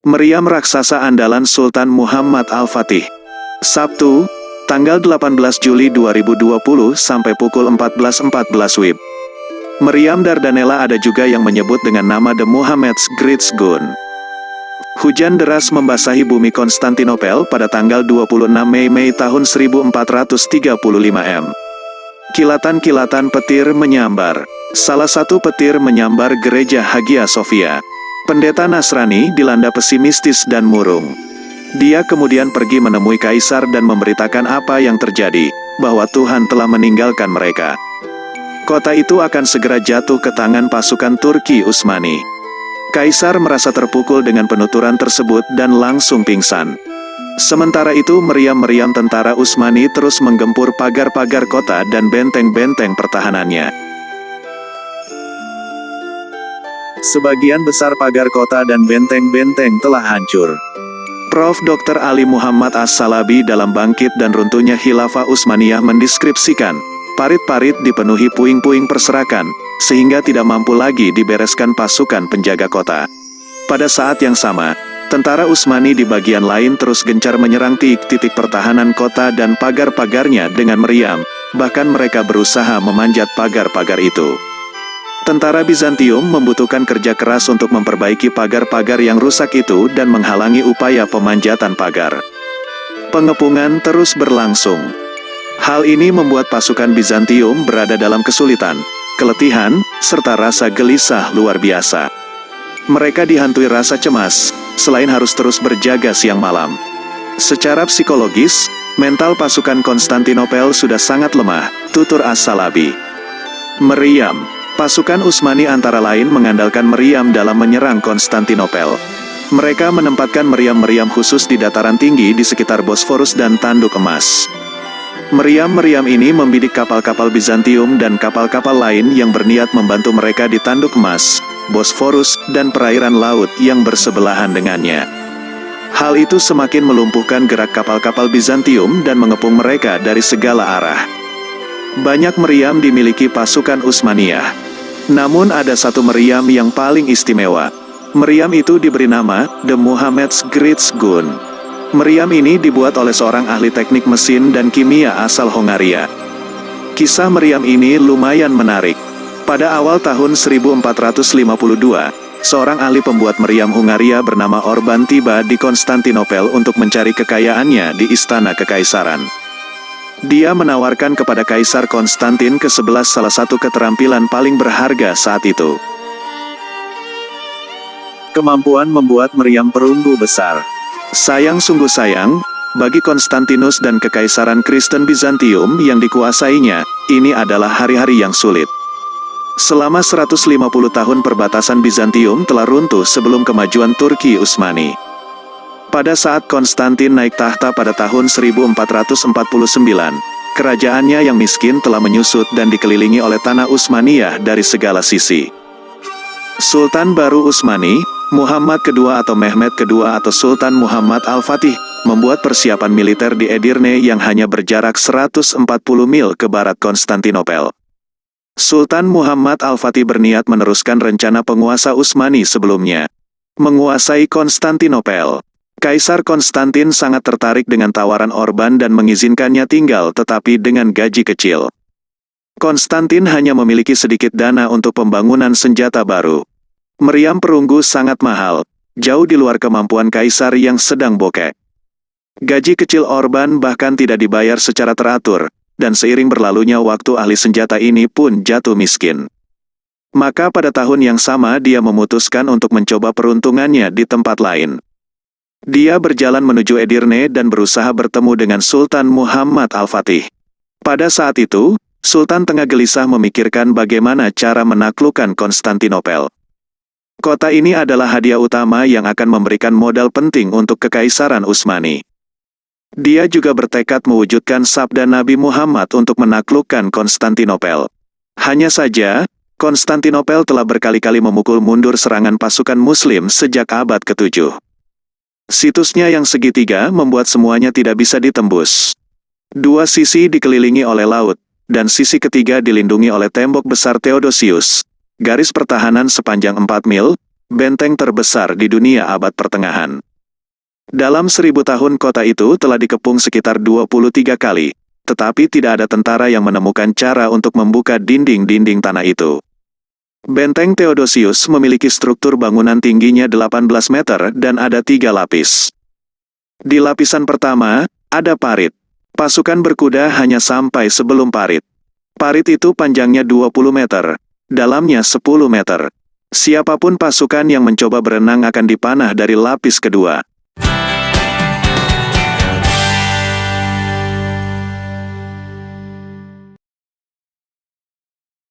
Meriam raksasa andalan Sultan Muhammad Al-Fatih. Sabtu, tanggal 18 Juli 2020 sampai pukul 14.14 WIB. Meriam Dardanella ada juga yang menyebut dengan nama The Muhammad's Great Gun. Hujan deras membasahi bumi Konstantinopel pada tanggal 26 Mei tahun 1435 m. Kilatan-kilatan petir menyambar. Salah satu petir menyambar gereja Hagia Sophia. Pendeta Nasrani dilanda pesimistis dan murung. Dia kemudian pergi menemui kaisar dan memberitakan apa yang terjadi, bahwa Tuhan telah meninggalkan mereka. Kota itu akan segera jatuh ke tangan pasukan Turki Utsmani. Kaisar merasa terpukul dengan penuturan tersebut dan langsung pingsan. Sementara itu meriam-meriam tentara Utsmani terus menggempur pagar-pagar kota dan benteng-benteng pertahanannya. Sebagian besar pagar kota dan benteng-benteng telah hancur. Prof. Dr. Ali Muhammad As-Salabi dalam Bangkit dan Runtuhnya Khilafah Utsmaniyah mendeskripsikan, parit-parit dipenuhi puing-puing perserakan, sehingga tidak mampu lagi dibereskan pasukan penjaga kota. Pada saat yang sama, tentara Utsmani di bagian lain terus gencar menyerang titik-titik pertahanan kota dan pagar-pagarnya dengan meriam, bahkan mereka berusaha memanjat pagar-pagar itu. Tentara Bizantium membutuhkan kerja keras untuk memperbaiki pagar-pagar yang rusak itu dan menghalangi upaya pemanjatan pagar. Pengepungan terus berlangsung. Hal ini membuat pasukan Bizantium berada dalam kesulitan, keletihan, serta rasa gelisah luar biasa. Mereka dihantui rasa cemas, selain harus terus berjaga siang malam. Secara psikologis, mental pasukan Konstantinopel sudah sangat lemah, tutur As-Salabi. Meriam. Pasukan Utsmani antara lain mengandalkan meriam dalam menyerang Konstantinopel. Mereka menempatkan meriam-meriam khusus di dataran tinggi di sekitar Bosforus dan Tanduk Emas. Meriam-meriam ini membidik kapal-kapal Bizantium dan kapal-kapal lain yang berniat membantu mereka di Tanduk Emas, Bosforus, dan perairan laut yang bersebelahan dengannya. Hal itu semakin melumpuhkan gerak kapal-kapal Bizantium dan mengepung mereka dari segala arah. Banyak meriam dimiliki pasukan Utsmaniyah. Namun ada satu meriam yang paling istimewa. Meriam itu diberi nama The Muhammad's Great Gun. Meriam ini dibuat oleh seorang ahli teknik mesin dan kimia asal Hongaria. Kisah meriam ini lumayan menarik. Pada awal tahun 1452, seorang ahli pembuat meriam Hongaria bernama Orban tiba di Konstantinopel untuk mencari kekayaannya di istana kekaisaran. Dia menawarkan kepada Kaisar Konstantin ke-11 salah satu keterampilan paling berharga saat itu. Kemampuan membuat meriam perunggu besar. Sayang sungguh sayang, bagi Konstantinus dan Kekaisaran Kristen Bizantium yang dikuasainya, ini adalah hari-hari yang sulit. Selama 150 tahun perbatasan Bizantium telah runtuh sebelum kemajuan Turki Utsmani. Pada saat Konstantin naik tahta pada tahun 1449, kerajaannya yang miskin telah menyusut dan dikelilingi oleh tanah Utsmaniyah dari segala sisi. Sultan baru Utsmani, Muhammad II atau Mehmed II atau Sultan Muhammad Al-Fatih, membuat persiapan militer di Edirne yang hanya berjarak 140 mil ke barat Konstantinopel. Sultan Muhammad Al-Fatih berniat meneruskan rencana penguasa Utsmani sebelumnya, menguasai Konstantinopel. Kaisar Konstantin sangat tertarik dengan tawaran Orban dan mengizinkannya tinggal tetapi dengan gaji kecil. Konstantin hanya memiliki sedikit dana untuk pembangunan senjata baru. Meriam perunggu sangat mahal, jauh di luar kemampuan kaisar yang sedang bokek. Gaji kecil Orban bahkan tidak dibayar secara teratur, dan seiring berlalunya waktu ahli senjata ini pun jatuh miskin. Maka pada tahun yang sama dia memutuskan untuk mencoba peruntungannya di tempat lain. Dia berjalan menuju Edirne dan berusaha bertemu dengan Sultan Muhammad Al-Fatih. Pada saat itu, Sultan tengah gelisah memikirkan bagaimana cara menaklukkan Konstantinopel. Kota ini adalah hadiah utama yang akan memberikan modal penting untuk Kekaisaran Utsmani. Dia juga bertekad mewujudkan sabda Nabi Muhammad untuk menaklukkan Konstantinopel. Hanya saja, Konstantinopel telah berkali-kali memukul mundur serangan pasukan Muslim sejak abad ke-7. Situsnya yang segitiga membuat semuanya tidak bisa ditembus. Dua sisi dikelilingi oleh laut, dan sisi ketiga dilindungi oleh tembok besar Theodosius. Garis pertahanan sepanjang 4 mil, benteng terbesar di dunia abad pertengahan. Dalam 1000 tahun kota itu telah dikepung sekitar 23 kali, tetapi tidak ada tentara yang menemukan cara untuk membuka dinding-dinding tanah itu. Benteng Theodosius memiliki struktur bangunan tingginya 18 meter dan ada 3 lapis. Di lapisan pertama, ada parit. Pasukan berkuda hanya sampai sebelum parit. Parit itu panjangnya 20 meter, dalamnya 10 meter. Siapapun pasukan yang mencoba berenang akan dipanah dari lapis kedua.